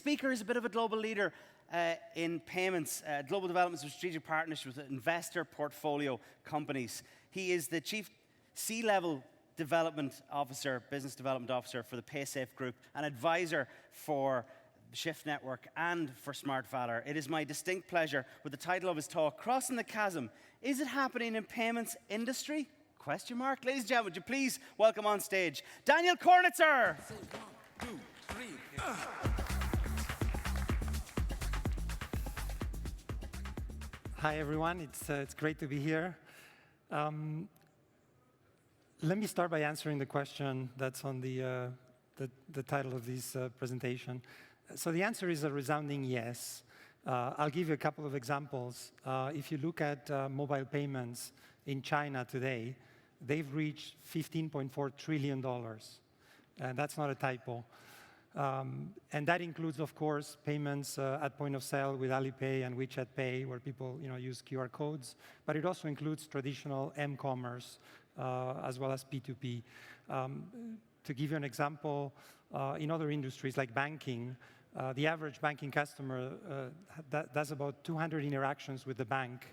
Speaker is a bit of a global leader in payments, global developments of strategic partnerships with investor portfolio companies. He is the Chief C-Level Development Officer, Business Development Officer for the PaySafe Group, an advisor for Shift Network and for Smart Valor. It is my distinct pleasure, with the title of his talk, Crossing the Chasm, Is It Happening in Payments Industry? Question mark. Ladies and gentlemen, would you please welcome on stage Daniel Kornitzer. 1, 2, 3. Hi, everyone. It's great to be here. Let me start by answering the question that's on the title of this presentation. So the answer is a resounding yes. I'll give you a couple of examples. If you look at mobile payments in China today, they've reached $15.4 trillion. And that's not a typo. And that includes, of course, payments at point of sale with Alipay and WeChat Pay, where people use QR codes. But it also includes traditional m-commerce, as well as P2P. To give you an example, in other industries like banking, the average banking customer does about 200 interactions with the bank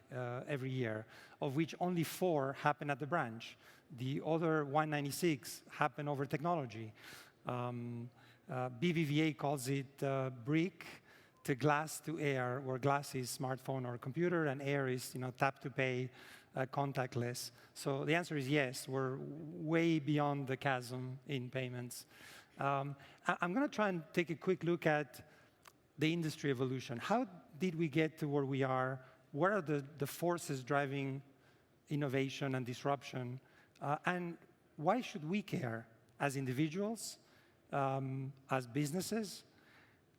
every year, of which only 4 happen at the branch. The other 196 happen over technology. BBVA calls it brick to glass to air, where glass is smartphone or computer, and air is tap to pay, contactless. So the answer is yes, we're way beyond the chasm in payments. I'm going to try and take a quick look at the industry evolution. How did we get to where we are? What are the forces driving innovation and disruption? And why should we care as individuals, as businesses?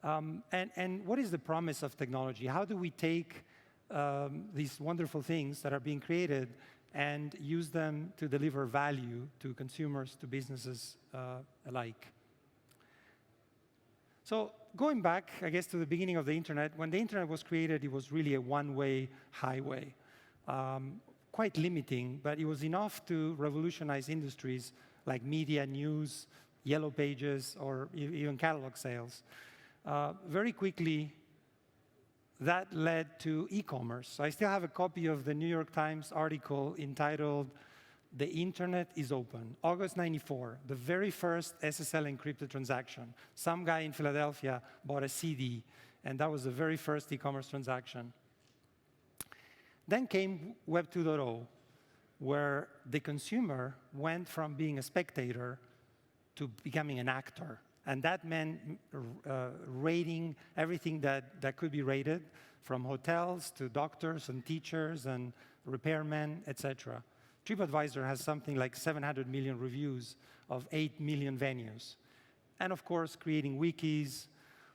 And what is the promise of technology? How do we take these wonderful things that are being created and use them to deliver value to consumers, to businesses alike? So going back, I guess, to the beginning of the internet, when the internet was created, it was really a one-way highway. Quite limiting, but it was enough to revolutionize industries like media, news, yellow pages, or even catalog sales. Very quickly, that led to e-commerce. So I still have a copy of the New York Times article entitled, "The Internet is Open." August '94, the very first SSL encrypted transaction. Some guy in Philadelphia bought a CD, and that was the very first e-commerce transaction. Then came Web 2.0, where the consumer went from being a spectator to becoming an actor. And that meant rating everything that could be rated, from hotels to doctors and teachers and repairmen, etc. TripAdvisor has something like 700 million reviews of 8 million venues. And of course, creating wikis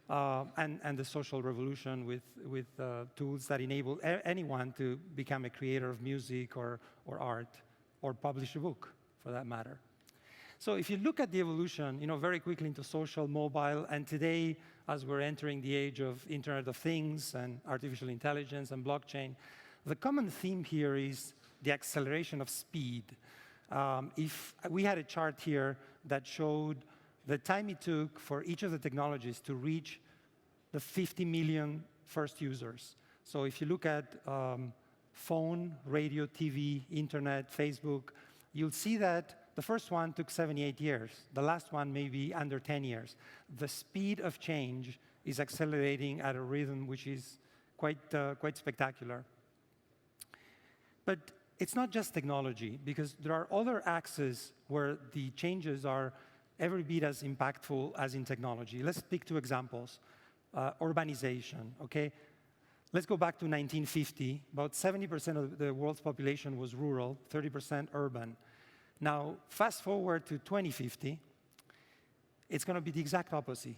and the social revolution with tools that enable anyone to become a creator of music or art, or publish a book, for that matter. So if you look at the evolution, very quickly into social, mobile, and today, as we're entering the age of Internet of Things and artificial intelligence and blockchain, the common theme here is the acceleration of speed. If we had a chart here that showed the time it took for each of the technologies to reach the 50 million first users. So if you look at phone, radio, TV, internet, Facebook, you'll see that the first one took 78 years. The last one maybe under 10 years. The speed of change is accelerating at a rhythm which is quite spectacular. But it's not just technology, because there are other axes where the changes are every bit as impactful as in technology. Let's pick 2 examples. Urbanization, okay? Let's go back to 1950. About 70% of the world's population was rural, 30% urban. Now, fast forward to 2050, it's going to be the exact opposite.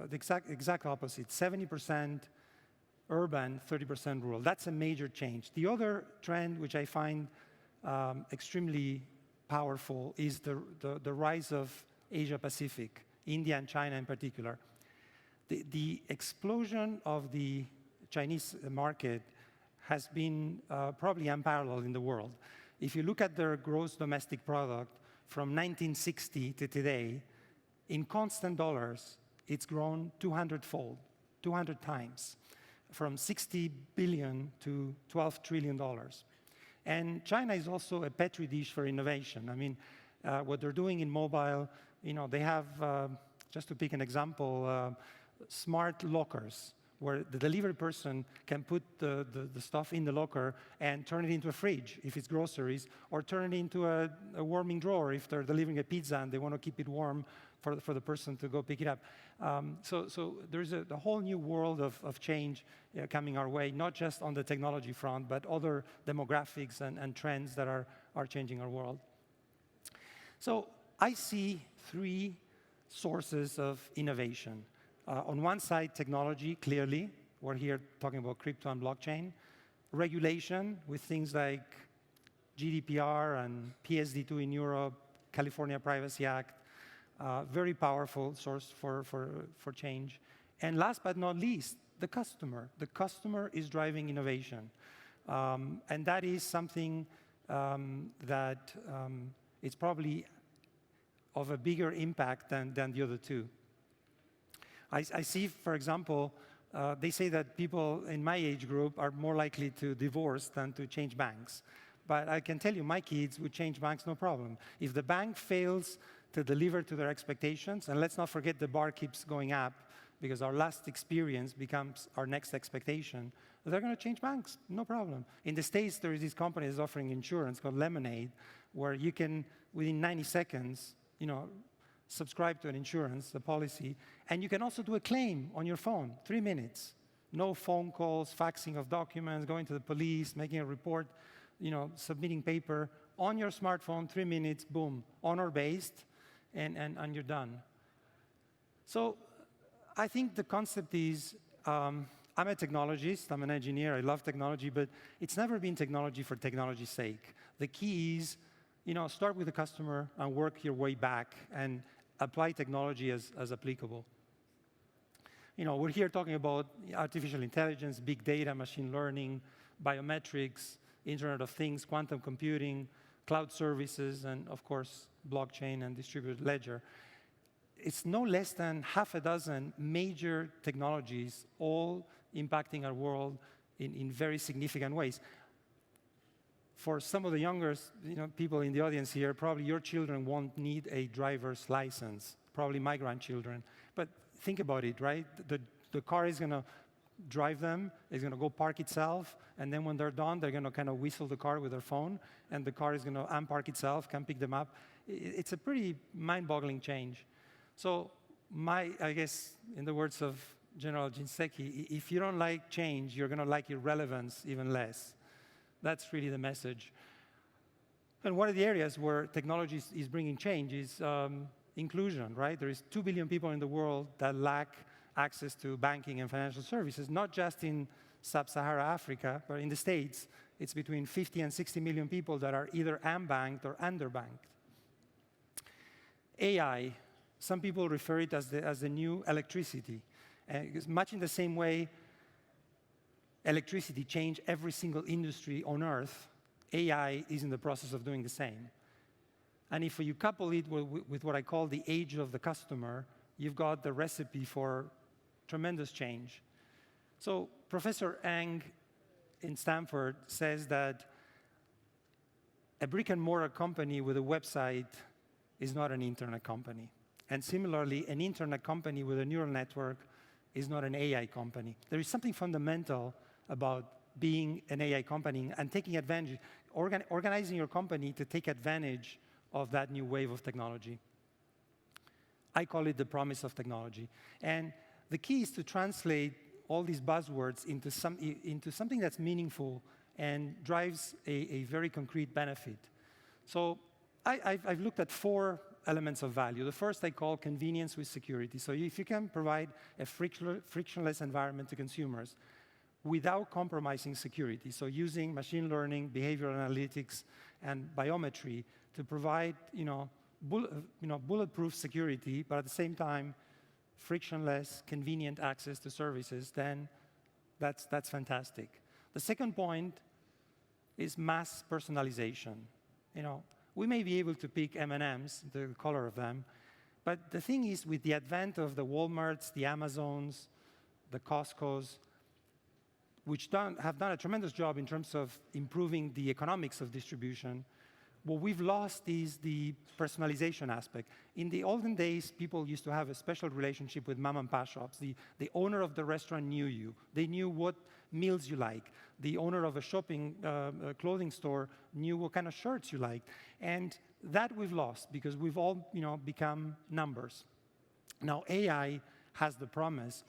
70% urban, 30% rural. That's a major change. The other trend, which I find extremely powerful, is the rise of Asia-Pacific, India and China in particular. The explosion of the Chinese market has been probably unparalleled in the world. If you look at their gross domestic product from 1960 to today, in constant dollars, it's grown 200-fold, 200 times, from 60 billion to $12 trillion. And China is also a petri dish for innovation. I mean, what they're doing in mobile, they have, just to pick an example, smart lockers, where the delivery person can put the stuff in the locker and turn it into a fridge if it's groceries, or turn it into a warming drawer if they're delivering a pizza and they want to keep it warm for the person to go pick it up. So there's a whole new world of change coming our way, not just on the technology front, but other demographics and trends that are changing our world. So I see three sources of innovation. On one side, technology, clearly. We're here talking about crypto and blockchain. Regulation, with things like GDPR and PSD2 in Europe, California Privacy Act, very powerful source for change. And last but not least, the customer. The customer is driving innovation. And that is something that is probably of a bigger impact than the other two. I see, for example, they say that people in my age group are more likely to divorce than to change banks. But I can tell you, my kids would change banks no problem. If the bank fails to deliver to their expectations, and let's not forget the bar keeps going up because our last experience becomes our next expectation, they're going to change banks, no problem. In the States, there is this company that's offering insurance called Lemonade, where you can, within 90 seconds, subscribe to an insurance, a policy, and you can also do a claim on your phone, 3 minutes. No phone calls, faxing of documents, going to the police, making a report, submitting paper. On your smartphone, 3 minutes, boom, honor-based, and you're done. So I think the concept is, I'm a technologist, I'm an engineer, I love technology, but it's never been technology for technology's sake. The key is, start with the customer and work your way back and apply technology as applicable. We're here talking about artificial intelligence, big data, machine learning, biometrics, Internet of Things, quantum computing, cloud services, and of course, blockchain and distributed ledger. It's no less than half a dozen major technologies, all impacting our world in very significant ways. For some of the younger people in the audience here, probably your children won't need a driver's license, probably my grandchildren. But think about it, right? The car is going to drive them, it's going to go park itself, and then when they're done, they're going to kind of whistle the car with their phone, and the car is going to unpark itself, can pick them up. It's a pretty mind-boggling change. So I guess, in the words of General Shinseki, if you don't like change, you're going to like irrelevance even less. That's really the message. And one of the areas where technology is bringing change is inclusion, right? There is 2 billion people in the world that lack access to banking and financial services, not just in sub-Saharan Africa, but in the States. It's between 50 and 60 million people that are either unbanked or underbanked. AI, some people refer it as the new electricity. Much in the same way electricity changed every single industry on Earth, AI is in the process of doing the same. And if you couple it with what I call the age of the customer, you've got the recipe for tremendous change. So Professor Ang in Stanford says that a brick-and-mortar company with a website is not an internet company. And similarly, an internet company with a neural network is not an AI company. There is something fundamental about being an AI company and taking advantage, organizing your company to take advantage of that new wave of technology. I call it the promise of technology. And the key is to translate all these buzzwords into something that's meaningful and drives a very concrete benefit. So I've looked at 4 elements of value. The first I call convenience with security. So if you can provide a frictionless environment to consumers without compromising security, so using machine learning, behavioral analytics, and biometry to provide bulletproof security, but at the same time, frictionless, convenient access to services, then that's fantastic. The second point is mass personalization. We may be able to pick M&Ms, the color of them, But the thing is, with the advent of the Walmarts, the Amazons, the Costcos, which have done a tremendous job in terms of improving the economics of distribution, what we've lost is the personalization aspect. In the olden days, people used to have a special relationship with mom and pop shops. The owner of the restaurant knew you. They knew what meals you like. The owner of a shopping clothing store knew what kind of shirts you liked. And that we've lost because we've all become numbers. Now, AI has the promise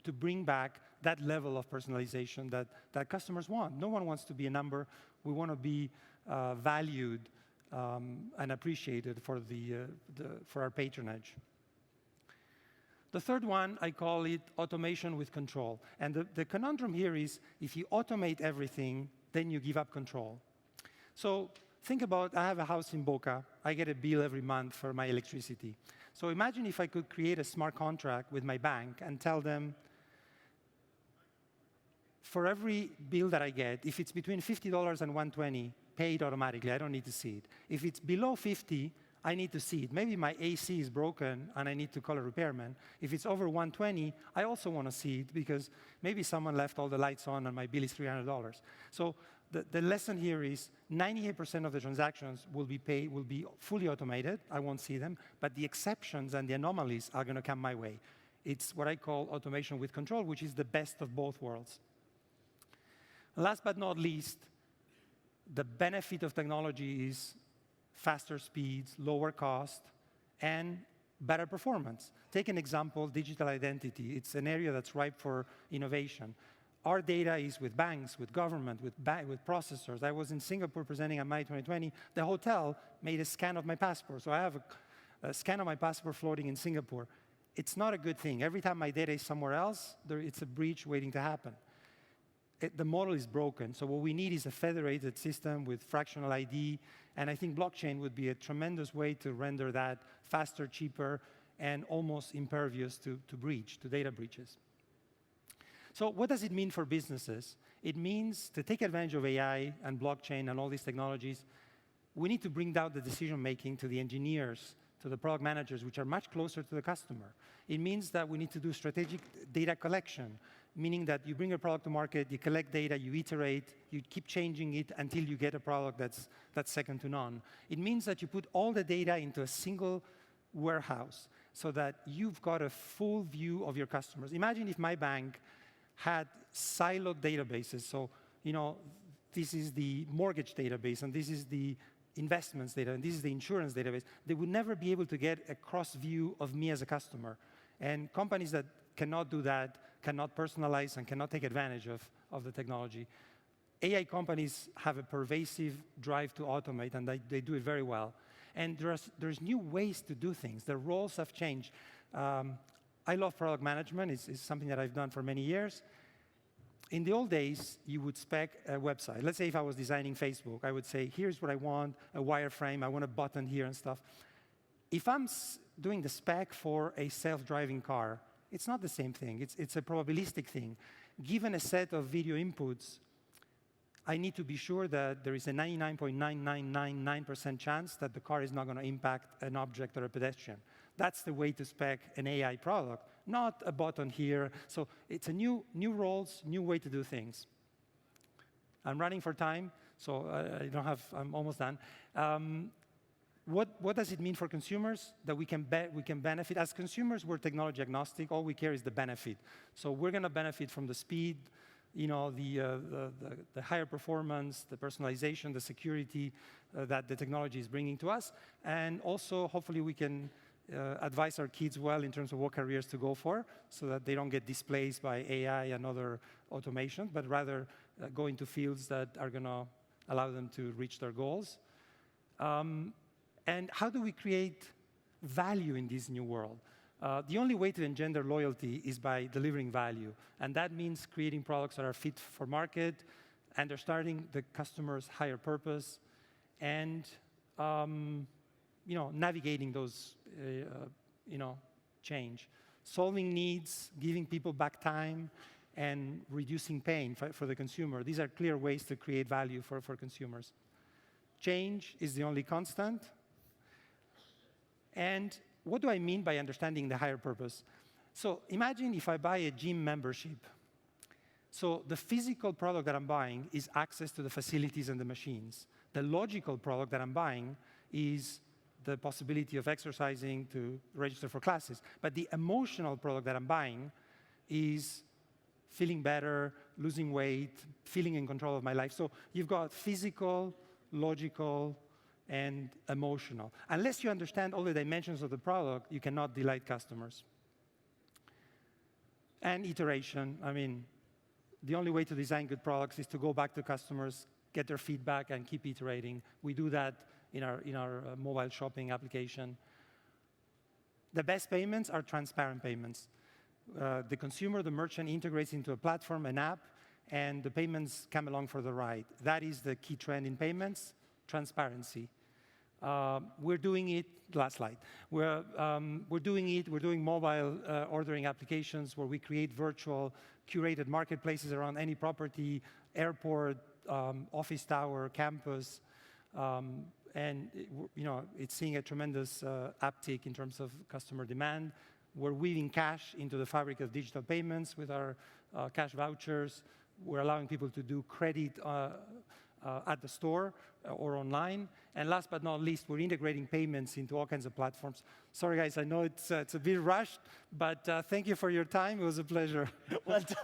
to bring back that level of personalization that customers want. No one wants to be a number. We want to be valued and appreciated for our patronage. The third one, I call it automation with control. And the conundrum here is, if you automate everything, then you give up control. So think about, I have a house in Boca. I get a bill every month for my electricity. So imagine if I could create a smart contract with my bank and tell them, for every bill that I get, if it's between $50 and $120, pay it automatically. I don't need to see it. If it's below 50, I need to see it. Maybe my AC is broken and I need to call a repairman. If it's over 120, I also want to see it because maybe someone left all the lights on and my bill is $300. So the lesson here is 98% of the transactions will be fully automated. I won't see them. But the exceptions and the anomalies are going to come my way. It's what I call automation with control, which is the best of both worlds. Last but not least, the benefit of technology is faster speeds, lower cost, and better performance. Take an example, digital identity. It's an area that's ripe for innovation. Our data is with banks, with government, with processors. I was in Singapore presenting at May 2020. The hotel made a scan of my passport. So I have a scan of my passport floating in Singapore. It's not a good thing. Every time my data is somewhere else, it's a breach waiting to happen. The model is broken. So what we need is a federated system with fractional ID. And I think blockchain would be a tremendous way to render that faster, cheaper, and almost impervious to data breaches. So what does it mean for businesses? It means to take advantage of AI and blockchain and all these technologies, we need to bring down the decision-making to the engineers, to the product managers, which are much closer to the customer. It means that we need to do strategic data collection, meaning that you bring a product to market, you collect data, you iterate, you keep changing it until you get a product that's second to none. It means that you put all the data into a single warehouse so that you've got a full view of your customers. Imagine if my bank had siloed databases. So, this is the mortgage database, and this is the investments data, and this is the insurance database. They would never be able to get a cross view of me as a customer. And companies that cannot do that, cannot personalize, and cannot take advantage of the technology. AI companies have a pervasive drive to automate, and they do it very well. And there's new ways to do things. The roles have changed. I love product management. It's something that I've done for many years. In the old days, you would spec a website. Let's say if I was designing Facebook, I would say, here's what I want, a wireframe, I want a button here and stuff. If I'm doing the spec for a self-driving car, it's not the same thing. It's a probabilistic thing. Given a set of video inputs, I need to be sure that there is a 99.9999% chance that the car is not going to impact an object or a pedestrian. That's the way to spec an AI product, not a button here. So it's a new roles, new way to do things. I'm running for time, so I'm almost done. What does it mean for consumers? That we can benefit. As consumers, we're technology agnostic. All we care is the benefit. So we're going to benefit from the speed, the higher performance, the personalization, the security that the technology is bringing to us. And also, hopefully, we can advise our kids well in terms of what careers to go for so that they don't get displaced by AI and other automation, but rather go into fields that are going to allow them to reach their goals. And how do we create value in this new world? The only way to engender loyalty is by delivering value. And that means creating products that are fit for market, understanding the customer's higher purpose, and navigating those change. Solving needs, giving people back time, and reducing pain for the consumer. These are clear ways to create value for consumers. Change is the only constant. And what do I mean by understanding the higher purpose? So imagine if I buy a gym membership. So the physical product that I'm buying is access to the facilities and the machines. The logical product that I'm buying is the possibility of exercising to register for classes. But the emotional product that I'm buying is feeling better, losing weight, feeling in control of my life. So you've got physical, logical, and emotional. Unless you understand all the dimensions of the product, you cannot delight customers. And iteration. I mean, the only way to design good products is to go back to customers, get their feedback, and keep iterating. We do that in our mobile shopping application. The best payments are transparent payments. The consumer, the merchant integrates into a platform, an app, and the payments come along for the ride. That is the key trend in payments, transparency. We're doing it, last slide. We're doing mobile ordering applications where we create virtual curated marketplaces around any property, airport, office tower, campus, and it's seeing a tremendous uptick in terms of customer demand. We're weaving cash into the fabric of digital payments with our cash vouchers. We're allowing people to do credit at the store or online. And last but not least, we're integrating payments into all kinds of platforms. Sorry, guys, I know it's a bit rushed, but thank you for your time. It was a pleasure. Well done.